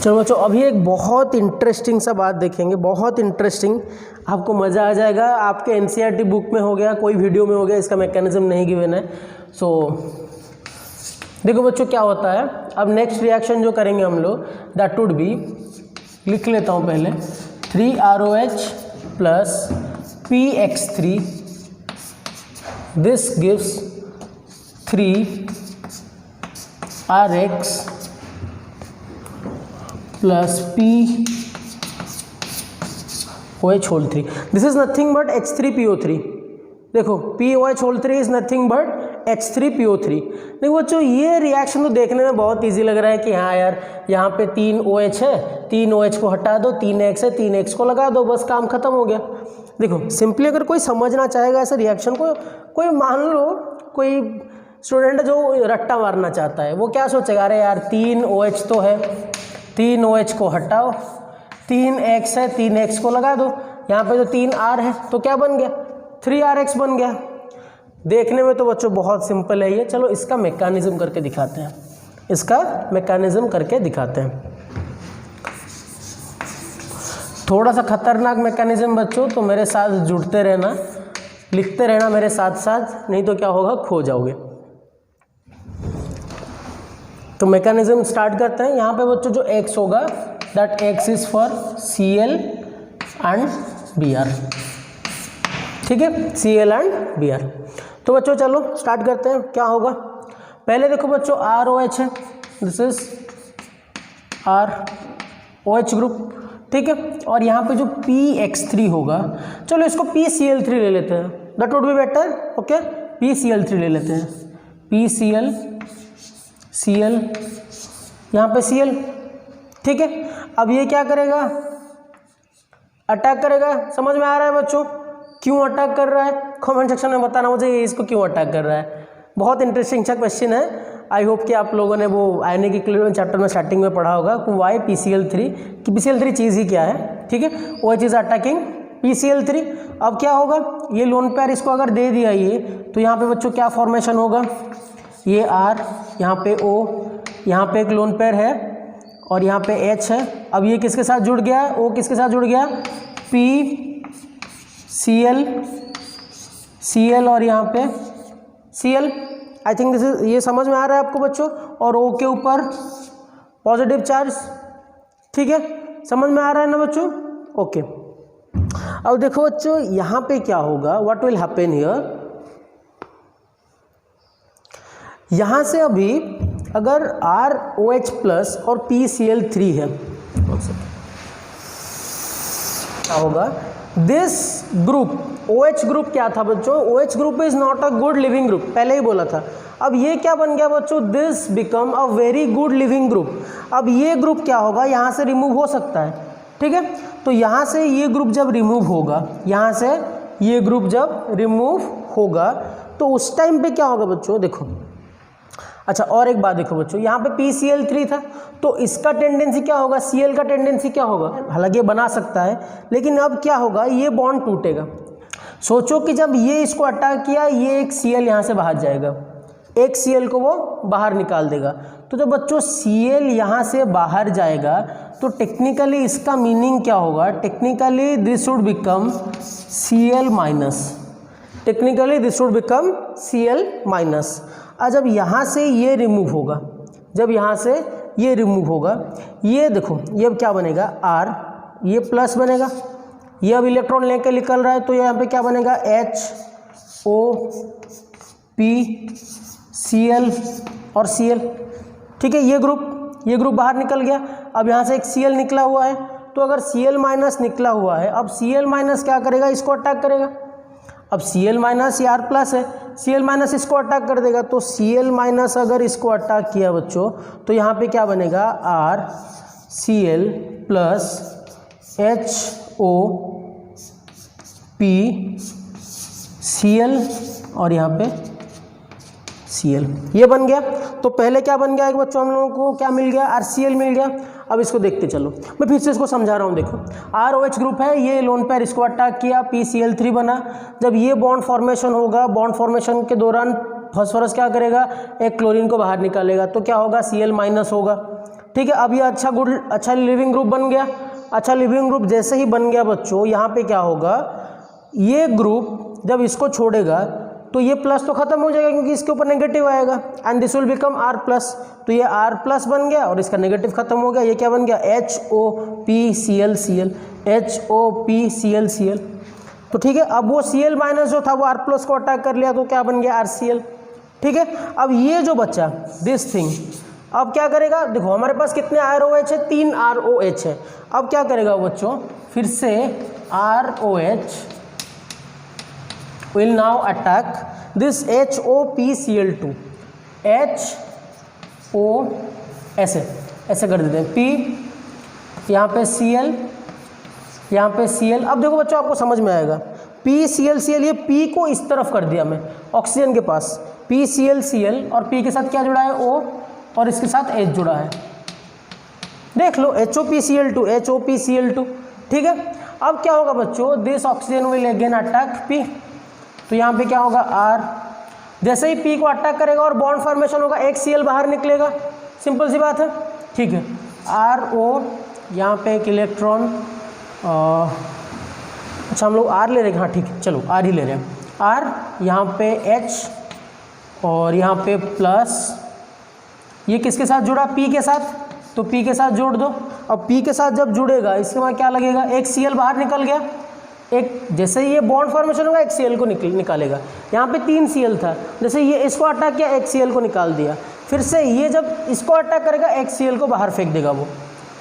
चलो बच्चों, अभी एक बहुत इंटरेस्टिंग सा बात देखेंगे, बहुत इंटरेस्टिंग, आपको मज़ा आ जाएगा। आपके एनसीईआरटी बुक में हो गया, कोई वीडियो में हो गया, इसका मैकेनिज्म नहीं गिवन है। सो देखो बच्चों क्या होता है। अब नेक्स्ट रिएक्शन जो करेंगे हम लोग, दैट वुड बी, लिख लेता हूँ पहले, 3ROH plus PX3, this gives 3RX plus POH whole 3। This is nothing but H3PO3। देखो POH whole 3 is nothing but H3PO3। देखो बच्चों, ये रिएक्शन तो देखने में बहुत इजी लग रहा है कि हाँ यार, यहाँ पे 3 OH है, 3 OH को हटा दो, 3 X है, 3 X को लगा दो, बस काम खत्म हो गया। देखो सिंपली अगर कोई समझना चाहेगा ऐसे रिएक्शन को, कोई मान लो कोई स्टूडेंट जो रट्टा मारना चाहता है, वो क्या सोचेगा, अरे यार 3 OH तो है, 3 OH को हटाओ, 3 X है, 3 X को लगा दो, यहाँ पे जो 3 R है तो क्या बन गया, 3RX बन गया। देखने में तो बच्चों बहुत सिंपल है ये। चलो इसका मैकेनिज्म करके दिखाते हैं, इसका मैकेनिज्म करके दिखाते हैं। थोड़ा सा खतरनाक मैकेनिज्म बच्चों, तो मेरे साथ जुड़ते रहना, लिखते रहना मेरे साथ साथ, नहीं तो क्या होगा, खो जाओगे। तो मैकेनिज्म स्टार्ट करते हैं। यहाँ पे बच्चों जो X होगा, that X is for Cl and Br, ठीक है, Cl एंड Br। तो बच्चों चलो स्टार्ट करते हैं, क्या होगा। पहले देखो बच्चों ROH है, दिस इज ROH ग्रुप, ठीक है, और यहाँ पे जो PX3 होगा, चलो इसको PCl3 ले लेते हैं, that would be better. Okay, PCl3 ले लेते हैं, PCl, Cl, यहाँ पे Cl, ठीक है। अब ये क्या करेगा, अटैक करेगा। समझ में आ रहा है बच्चों क्यों अटैक कर रहा है? कमेंट सेक्शन में बताना मुझे इसको क्यों अटैक कर रहा है। बहुत इंटरेस्टिंग सा क्वेश्चन है। आई होप कि आप लोगों ने वो आयनिक इक्विलिब्रियम चैप्टर में स्टार्टिंग में पढ़ा होगा कि वाई PCl3, कि PCl3 चीज़ ही क्या है, ठीक है, वो चीज़ अटैकिंग PCl3। अब क्या होगा, ये लोन पेयर इसको अगर दे दिया ये, तो यहाँ पे बच्चों क्या फॉर्मेशन होगा, ये R, यहाँ पे O, यहाँ पे एक लोन पेयर है और यहाँ पे H है। अब ये किसके साथ जुड़ गया, O किसके साथ जुड़ गया, Cl और यहाँ पे Cl। I think this is, ये समझ में आ रहा है आपको बच्चों। और O के ऊपर पॉजिटिव चार्ज, ठीक है, समझ में आ रहा है ना बच्चों। ओके, अब देखो बच्चों यहाँ पे क्या होगा, व्हाट विल हैपन हियर। यहाँ से अभी अगर ROH प्लस और PCl3 है, क्या होगा, दिस ग्रुप OH ग्रुप क्या था बच्चों, OH group is not a good leaving group, पहले ही बोला था। अब ये क्या बन गया बच्चों, this become a very good leaving group. अब ये ग्रुप क्या होगा, यहाँ से रिमूव हो सकता है, ठीक है। तो यहाँ से ये ग्रुप जब रिमूव होगा, यहाँ से ये ग्रुप जब रिमूव होगा, तो उस टाइम पे क्या होगा बच्चों, देखो। अच्छा और एक बात देखो बच्चों, यहाँ पे PCl3 था, तो इसका टेंडेंसी क्या होगा, Cl का टेंडेंसी क्या होगा, हालांकि ये बना सकता है, लेकिन अब क्या होगा, ये बॉन्ड टूटेगा। सोचो कि जब ये इसको अटैक किया, ये एक Cl यहाँ से बाहर जाएगा, एक Cl को वो बाहर निकाल देगा। तो जब बच्चों Cl यहाँ से बाहर जाएगा, तो टेक्निकली इसका मीनिंग क्या होगा, technically this should become Cl minus, technically this should become Cl minus. और जब यहाँ से ये रिमूव होगा, जब यहाँ से ये रिमूव होगा, ये देखो ये अब क्या बनेगा, R, ये प्लस बनेगा, ये अब इलेक्ट्रॉन लेके निकल रहा है, तो यहाँ पे क्या बनेगा, HOPCl और Cl, ठीक है। ये ग्रुप बाहर निकल गया। अब यहाँ से एक Cl निकला हुआ है, तो अगर Cl माइनस निकला हुआ है, अब Cl माइनस क्या करेगा, इसको अटैक करेगा। अब Cl माइनस ये R प्लस है, Cl माइनस इसको अटैक कर देगा। तो Cl माइनस अगर इसको अटैक किया बच्चों, तो यहाँ पे क्या बनेगा, RCl प्लस HOPCl और यहाँ पे Cl, ये बन गया। तो पहले क्या बन गया, एक बच्चों हम लोगों को क्या मिल गया, RCl मिल गया। अब इसको देखते चलो, मैं फिर से इसको समझा रहा हूँ। देखो ROH ग्रुप है, ये लोन पेयर इसको अटैक किया, PCl3 बना। जब ये बॉन्ड फॉर्मेशन होगा, बॉन्ड फॉर्मेशन के दौरान फास्फोरस क्या करेगा, एक क्लोरीन को बाहर निकालेगा, तो क्या होगा, Cl माइनस होगा। ठीक है, अब ये अच्छा लिविंग ग्रुप बन गया। अच्छा लिविंग ग्रुप जैसे ही बन गया बच्चों, यहाँ पे क्या होगा, ये ग्रुप जब इसको छोड़ेगा तो ये प्लस तो खत्म हो जाएगा क्योंकि इसके ऊपर नेगेटिव आएगा, and this will become R plus. तो ये R प्लस बन गया और इसका नेगेटिव खत्म हो गया। ये क्या बन गया, HOPCl, HOPCl। तो ठीक है, अब वो Cl माइनस जो था वो R प्लस को अटैक कर लिया तो क्या बन गया, RCl। ठीक है, अब ये जो बच्चा दिस थिंग अब क्या करेगा, देखो हमारे पास कितने ROH है, 3 ROH है। अब क्या करेगा बच्चों, फिर से ROH will now attack this HOPCl2, HO ऐसे कर देते हैं, P यहाँ पे Cl, यहाँ पे Cl। अब देखो बच्चों आपको समझ में आएगा, PClCl, ये P को इस तरफ कर दिया मैं ऑक्सीजन के पास, PClCl, और P के साथ क्या जुड़ा है, O, और इसके साथ H जुड़ा है। देख लो HOPCl2, HOPCl2। ठीक है, अब क्या होगा बच्चों, this oxygen will again attack P। तो यहाँ पे क्या होगा, R, जैसे ही P को अटैक करेगा और बॉन्ड फॉर्मेशन होगा, एक Cl बाहर निकलेगा, सिंपल सी बात है। ठीक है, RO, यहाँ पे एक इलेक्ट्रॉन, अच्छा हम लोग R ले रहे हैं, हाँ ठीक है, चलो R ही ले रहे हैं। R, यहाँ पे H और यहाँ पे प्लस, ये किसके साथ जुड़ा, P के साथ, तो P के साथ जोड़ दो। अब P के साथ जब जुड़ेगा इसके बाद क्या लगेगा, एक Cl बाहर निकल गया, एक जैसे ही ये बॉन्ड फॉर्मेशन होगा एक Cl को निकालेगा। यहाँ पे 3 Cl था, जैसे ये इसको अटैक किया एक Cl को निकाल दिया, फिर से ये जब इसको अटैक करेगा एक Cl को बाहर फेंक देगा वो।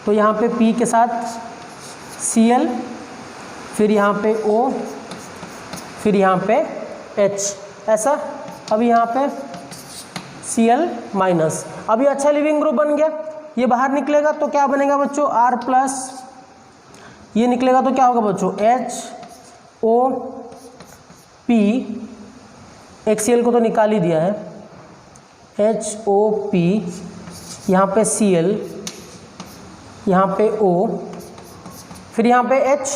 तो यहाँ पे P के साथ Cl, फिर यहाँ पे O, फिर यहाँ पे H, ऐसा। अब यहाँ पे Cl माइनस, अभी अच्छा लिविंग ग्रुप बन गया। ये बाहर निकलेगा तो क्या बनेगा बच्चों, R प्लस, ये निकलेगा तो क्या होगा बच्चों, HOP, एक Cl को तो निकाल ही दिया है, HOP, यहाँ पे Cl, यहाँ पे O, फिर यहाँ पे H,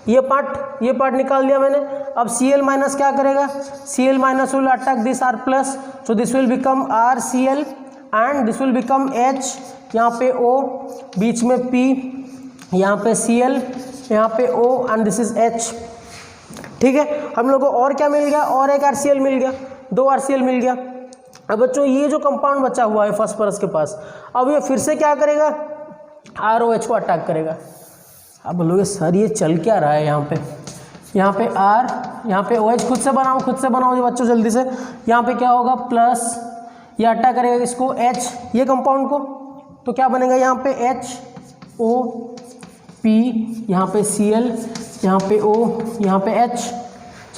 ये पार्ट निकाल दिया मैंने। अब Cl माइनस क्या करेगा, Cl minus will attack this R plus, so this will become RCl and this will become H, यहाँ पे O, बीच में P, यहाँ पे Cl, यहाँ पे O and this is H। ठीक है, हम लोग को और क्या मिल गया, और एक RCl मिल गया, 2 RCl मिल गया। अब बच्चों ये जो कंपाउंड बचा हुआ है फास्फोरस के पास, अब ये फिर से क्या करेगा, ROH को अटैक करेगा। अब बोलोगे सर ये चल क्या रहा है यहाँ पे R, यहाँ पे OH, खुद से बनाओ ये बच्चों जल्दी से। यहाँ पे क्या होगा, प्लस, ये अटैक करेगा इसको H, ये कंपाउंड को, तो क्या बनेगा यहाँ पे HOP, यहाँ पे Cl, यहाँ पे O, यहाँ पे H।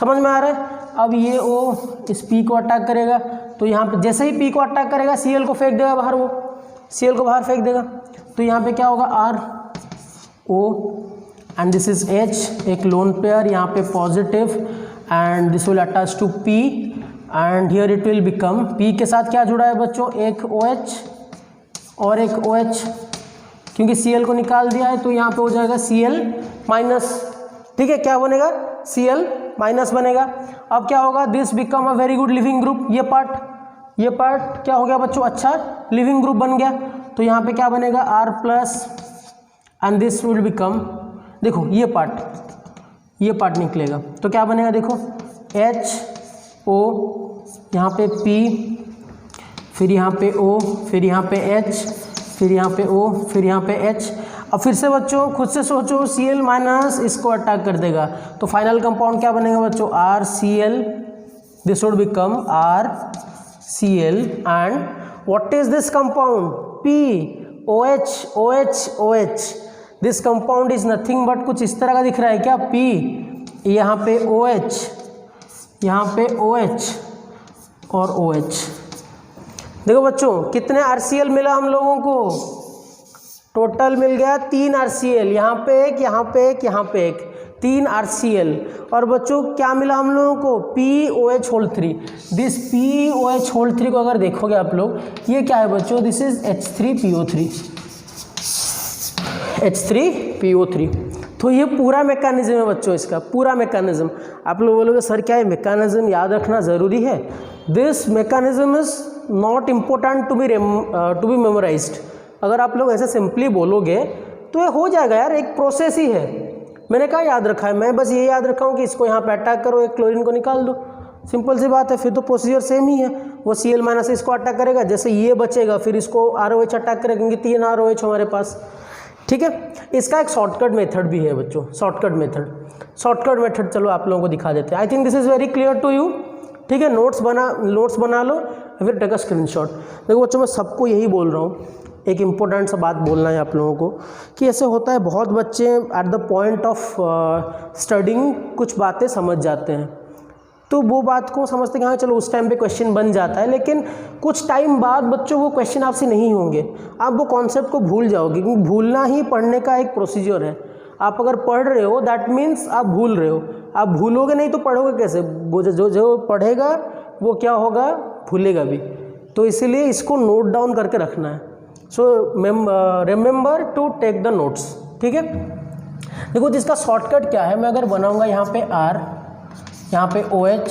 समझ में आ रहा है। अब ये O इस P को अटैक करेगा, तो यहाँ पे जैसे ही P को अटैक करेगा Cl को फेंक देगा बाहर, वो Cl को बाहर फेंक देगा। तो यहाँ पे क्या होगा, R, O and this is H, एक लोन पेयर, यहाँ पे positive, and this will attach to P and here it will become, P के साथ क्या जुड़ा है बच्चों, एक OH और एक OH, क्योंकि Cl को निकाल दिया है तो यहाँ पे हो जाएगा Cl माइनस। ठीक है, क्या बनेगा, Cl माइनस बनेगा। अब क्या होगा, this become a very good leaving group, ये पार्ट क्या हो गया बच्चों, अच्छा लिविंग ग्रुप बन गया। तो यहाँ पे क्या बनेगा, R plus and this will become, देखो ये पार्ट निकलेगा तो क्या बनेगा, देखो HO, यहाँ पे P, फिर यहाँ पे O, फिर यहाँ पे H, फिर यहाँ पे O, फिर यहाँ पे H। अब फिर से बच्चों खुद से सोचो, Cl माइनस इसको अटैक कर देगा तो फाइनल कंपाउंड क्या बनेगा बच्चों, RCl, this would become RCl and what is this compound, POH, OH। This compound is nothing but, कुछ इस तरह का दिख रहा है क्या, P, यहाँ पे OH, यहाँ पे OH और OH। देखो बच्चों कितने RCl मिला हम लोगों को, टोटल मिल गया 3 RCl, यहाँ पे एक, यहाँ पे एक, यहाँ पे एक, 3 RCl। और बच्चों क्या मिला हम लोगों को, POH3। दिस POH3 को अगर देखोगे आप लोग, ये क्या है बच्चों, दिस इज H3PO3, H3PO3। तो ये पूरा मैकेनिज्म है बच्चों, इसका पूरा मैकेनिज्म। आप लोग बोलोगे सर क्या है मैकेनिज्म याद रखना ज़रूरी है। This mechanism is not important to be memorised, अगर आप लोग ऐसे सिंपली बोलोगे तो ये हो जाएगा यार, एक प्रोसेस ही है। मैंने क्या याद रखा है, मैं बस ये याद रखा हूँ कि इसको यहाँ पे अटैक करो, एक क्लोरीन को निकाल दो, सिंपल सी बात है। फिर तो प्रोसीजर सेम ही है, वो Cl- इसको अटैक करेगा, जैसे ये बचेगा फिर इसको ROH अटैक करेगा, क्योंकि 3 ROH हमारे पास, ठीक है। इसका एक शॉर्टकट मेथड भी है बच्चों, शॉर्टकट मेथड चलो आप लोगों को दिखा देते हैं। I think this is very clear to you, ठीक है। नोट्स बना लो, फिर टेक अ स्क्रीनशॉट। देखो बच्चों, मैं सबको यही बोल रहा हूँ, एक इम्पोर्टेंट सा बात बोलना है आप लोगों को कि ऐसे होता है, बहुत बच्चे at the point of studying कुछ बातें समझ जाते हैं, तो वो बात को समझते कि हाँ चलो उस टाइम पे क्वेश्चन बन जाता है, लेकिन कुछ टाइम बाद बच्चों वो क्वेश्चन आपसे नहीं होंगे, आप वो कॉन्सेप्ट को भूल जाओगे, क्योंकि भूलना ही पढ़ने का एक प्रोसीजर है। आप अगर पढ़ रहे हो दैट मीन्स आप भूल रहे हो, आप भूलोगे नहीं तो पढ़ोगे कैसे? वो जो पढ़ेगा वो क्या होगा, भूलेगा भी। तो इसीलिए इसको नोट डाउन करके रखना है। So remember to take the notes, ठीक है। देखो जिसका शॉर्टकट क्या है, मैं अगर बनाऊंगा यहाँ पे R, यहाँ पे OH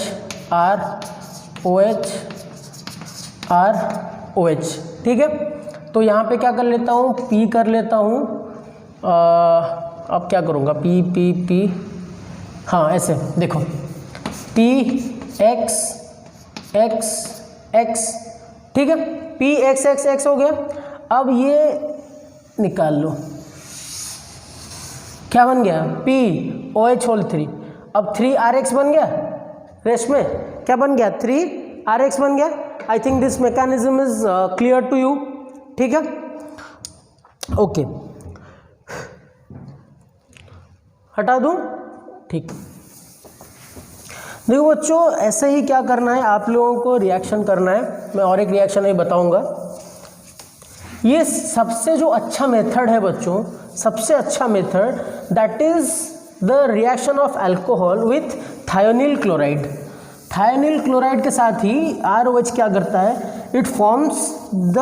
R OH R OH, ठीक है। तो यहाँ पे क्या कर लेता हूँ, P कर लेता हूँ, अब क्या करूँगा, P, हाँ ऐसे देखो, P X X X, ठीक है, P X X X हो गया। अब ये निकाल लो, क्या बन गया, P OH होल 3, अब 3 RX बन गया, रेस्ट में क्या बन गया, 3 RX बन गया। I think this mechanism is clear to you, ठीक है, ओके। हटा दूं, ठीक। देखो बच्चों, ऐसे ही क्या करना है, आप लोगों को रिएक्शन करना है। मैं और एक रिएक्शन ही बताऊंगा। ये सबसे जो अच्छा मेथड है बच्चों, सबसे अच्छा method, that is the reaction of alcohol with thionyl chloride. Thionyl chloride के साथ ही ROH क्या करता है, it forms the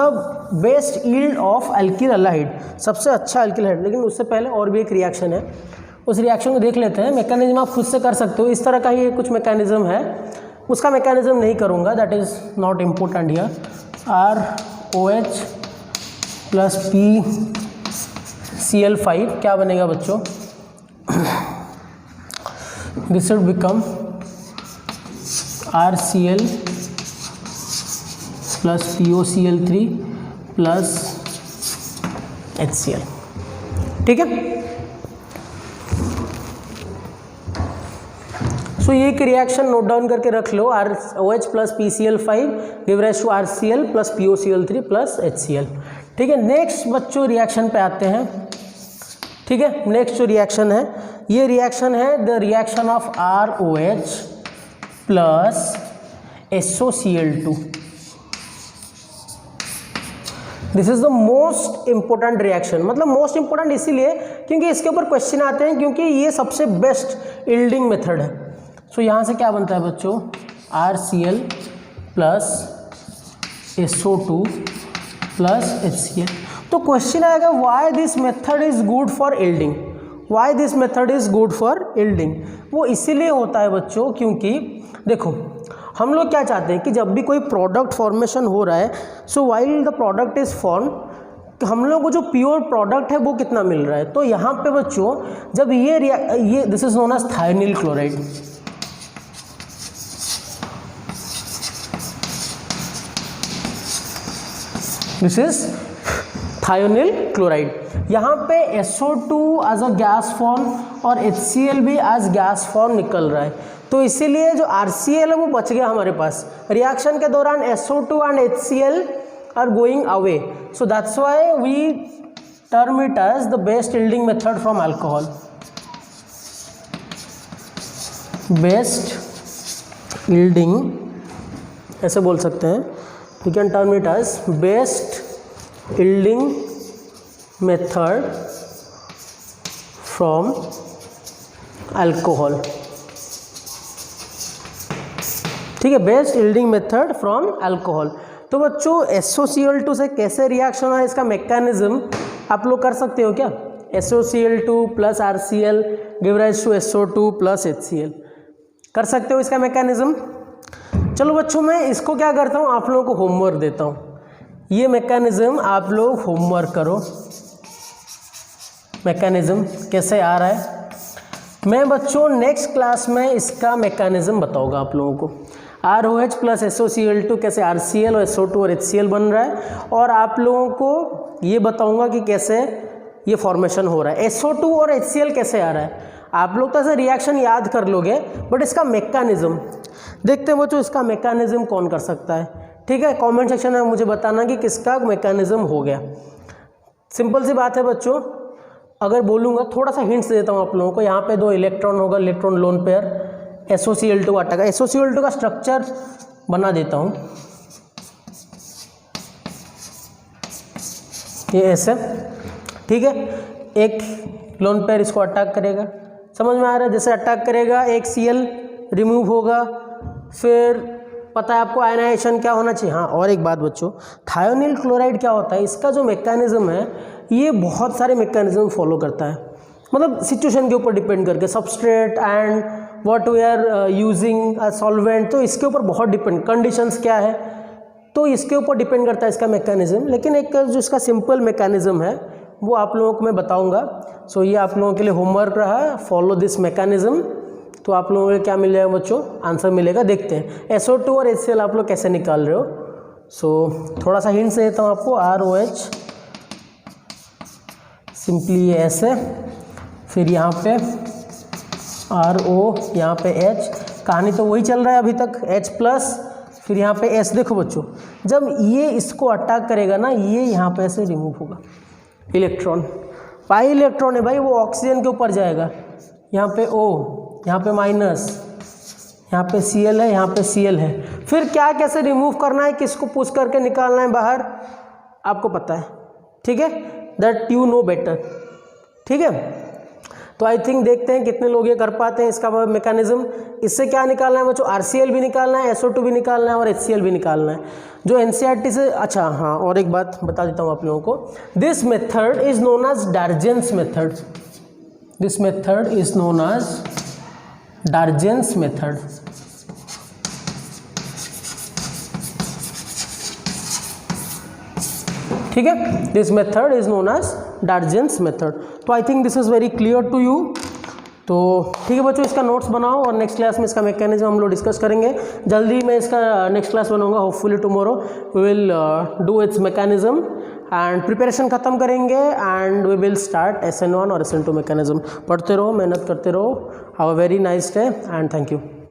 best yield of alkyl halide, सबसे अच्छा अल्किल हैलाइड। लेकिन उससे पहले और भी एक रिएक्शन है, उस रिएक्शन को देख लेते हैं। मैकेनिज्म आप खुद से कर सकते हो, इस तरह का ही कुछ मैकेनिज्म है, उसका मैकेनिज्म नहीं करूँगा, that is not important here. ROH plus PCl5 क्या बनेगा बच्चों, this will become RCl plus POCl3 plus HCl, ठीक है। सो ये एक रिएक्शन नोट डाउन करके रख लो, ROH plus PCl5 give rise to RCl plus POCl3 plus HCl, ठीक है। नेक्स्ट बच्चों रिएक्शन पे आते हैं, ठीक है। नेक्स्ट जो रिएक्शन है, ये रिएक्शन है the reaction of ROH plus SOCl2। This is the most important reaction. मतलब मोस्ट इंपॉर्टेंट इसीलिए क्योंकि इसके ऊपर क्वेश्चन आते हैं, क्योंकि ये सबसे बेस्ट यील्डिंग मेथड है। सो यहाँ से क्या बनता है बच्चों, RCl plus SO2 plus HCl। तो क्वेश्चन आएगा why this method is good for yielding, why this method is good for yielding. वो इसीलिए होता है बच्चों क्योंकि देखो हम लोग क्या चाहते हैं कि जब भी कोई प्रोडक्ट फॉर्मेशन हो रहा है, सो while the product is form, हम लोग को जो प्योर प्रोडक्ट है वो कितना मिल रहा है। तो यहाँ पे बच्चों जब ये this is known as thionyl chloride, this is thionyl chloride. यहाँ पे SO2 as a gas form और HCl भी एज गैस फॉर्म निकल रहा है, तो इसीलिए जो RCl है वो बच गया हमारे पास। रिएक्शन के दौरान SO2 and HCl are going away, so that's why we term it as the best yielding method from alcohol. Best yielding ऐसे बोल सकते हैं, we can term it as best yielding method from alcohol, ठीक है, best yielding method from alcohol. तो बच्चों SOCl2 से कैसे रिएक्शन है, इसका मैकेनिज्म आप लोग कर सकते हो क्या, SOCl2 plus RCl give rise to SO2 plus HCl, कर सकते हो इसका मैकेनिज्म। चलो बच्चों मैं इसको क्या करता हूँ, आप लोगों को होमवर्क देता हूँ। ये मैकेनिज्म आप लोग होमवर्क करो, मैकेनिज्म कैसे आ रहा है। मैं बच्चों नेक्स्ट क्लास में इसका मैकेनिज्म बताऊंगा आप लोगों को। ROH प्लस SOCl2 कैसे RCl और SO2 और HCl बन रहा है, और आप लोगों को ये बताऊंगा कि कैसे ये फॉर्मेशन हो रहा है। SO2 और HCl कैसे आ रहा है, आप लोग तो ऐसे रिएक्शन याद कर लोगे, बट इसका मैकेनिज्म देखते हैं बच्चों, इसका मैकेनिज्म कौन कर सकता है। ठीक है, कमेंट सेक्शन में मुझे बताना कि किसका मैकेनिज्म हो गया। सिंपल सी बात है बच्चों, अगर बोलूँगा थोड़ा सा हिंट्स देता हूँ आप लोगों को। यहाँ पे 2 इलेक्ट्रॉन होगा, इलेक्ट्रॉन लोन पेयर, SOCl2 का अटैक। SOCl2 का स्ट्रक्चर बना देता हूँ, ये ऐसे, ठीक है। एक लोन पेयर इसको अटैक करेगा, समझ में आ रहा है। जैसे अटैक करेगा एक Cl रिमूव होगा, फिर पता है आपको आयनाइजेशन क्या होना चाहिए। हाँ, और एक बात बच्चों, थायोनिल क्लोराइड क्या होता है, इसका जो मैकेनिज्म है ये बहुत सारे मैकेनिज्म फॉलो करता है, मतलब सिचुएशन के ऊपर डिपेंड करके, substrate and what we are using a solvent, तो इसके ऊपर बहुत डिपेंड, कंडीशंस क्या है, तो इसके ऊपर डिपेंड करता है इसका मैकेनिज्म। लेकिन एक जो इसका सिंपल मैकेनिज्म है वो आप लोगों को मैं बताऊंगा। सो ये आप लोगों के लिए होमवर्क रहा, फॉलो दिस मैकेनिज्म, तो आप लोगों को क्या मिल जाएगा बच्चों, आंसर मिलेगा। देखते हैं SO2 और HCl आप लोग कैसे निकाल रहे हो। सो थोड़ा सा हिंट देता हूँ आपको, ROH सिंपली ये ऐसे, फिर यहाँ पे RO, यहाँ पे H, कहानी तो वही चल रहा है अभी तक, H प्लस, फिर यहाँ पे S। देखो बच्चों, जब ये इसको अटैक करेगा ना, ये यहाँ पे ऐसे रिमूव होगा इलेक्ट्रॉन, पाई इलेक्ट्रॉन है भाई, वो ऑक्सीजन के ऊपर जाएगा। यहाँ पे O, यहाँ पे माइनस, यहाँ पे Cl है, यहाँ पे Cl है। फिर क्या कैसे रिमूव करना है, किसको पुश करके निकालना है बाहर, आपको पता है, ठीक है, दैट यू नो बेटर, ठीक है। तो आई थिंक देखते हैं कितने लोग ये कर पाते हैं इसका मैकेनिज्म। इससे क्या निकालना है बच्चों, RCl भी निकालना है, SO2 भी निकालना है और HCl भी निकालना है, जो NCERT से। अच्छा हाँ, और एक बात बता देता हूँ आप लोगों को, this method is known as Darzens method, this method is known as Darzens method. ठीक है, this method is known as Darzens method. तो I think this is very clear to you. तो ठीक है बच्चों, इसका नोट्स बनाओ और नेक्स्ट क्लास में इसका मैकेनिज्म हम लोग डिस्कस करेंगे। जल्दी मैं इसका नेक्स्ट क्लास बनाऊंगा, hopefully tomorrow we will do its mechanism and preparation खत्म करेंगे and we will start SN1 और SN2 मैकेनिज्म। पढ़ते रहो, मेहनत करते रहो। Have a very nice day and thank you.